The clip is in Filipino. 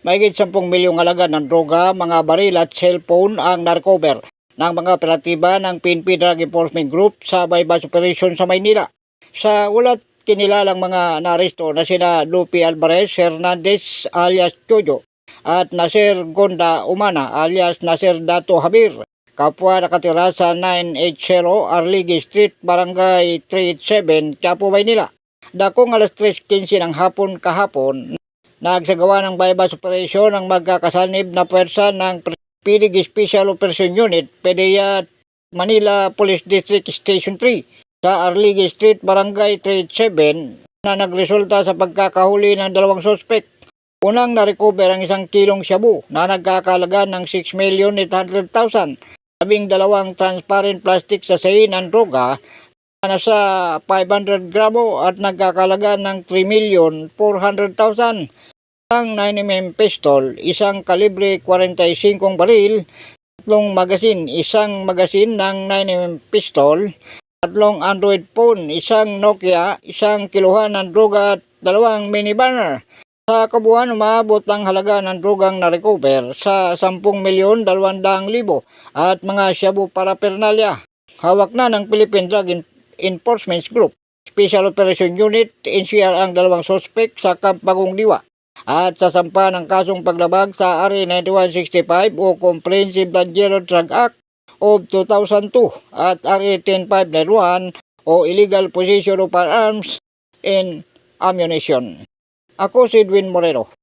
Mahigit 10 milyong halaga ng droga, mga baril at cellphone ang narecover ng mga operatiba ng PNP Drug Enforcement Group sa bypass operation sa Maynila. Sa ulat, kinilalang mga naaresto na sina Lupi Alvarez Hernandez alias Chojo at Nasir Gonda Umana alias Nasir Dato Habir, kapwa nakatira sa 980 Arligui Street, Barangay 387, Quiapo, Maynila. Dakong alas 3:15 ng hapon kahapon, nagsagawa ng bypass operation ang magkakasanib na pwersa ng PDG Special Operation Unit, PDEA Manila Police District Station 3 sa Arligui Street, Barangay 387 na nagresulta sa pagkakahuli ng 2 suspect. Unang narecover ang 1 kilong shabu na nagkakalaga ng 6,800,000, 12 transparent plastic sa sayin ng droga na nasa 500 gramo at nagkakalaga ng 3,400,000. Ang 9mm pistol, isang kalibre 45 baril, 3 magasin, isang magasin ng 9mm pistol, 3 Android phone, isang Nokia, isang kiluhan ng droga at 2 mini burner. Sa kabuuan, umabot ang halaga ng drogang na-recover sa 10,200,000 at mga shabu paraphernalia. Hawak na ng Philippine Drug Enforcement Group Special Operation Unit NCR ang 2 suspect sa Camp Bagong Diwa at sasampa ng kasong paglabag sa RA 9165 o Comprehensive Dangerous Drug Act of 2002 at RA 10591 o Illegal Possession of Firearms and Ammunition. Ako si Edwin Moreno.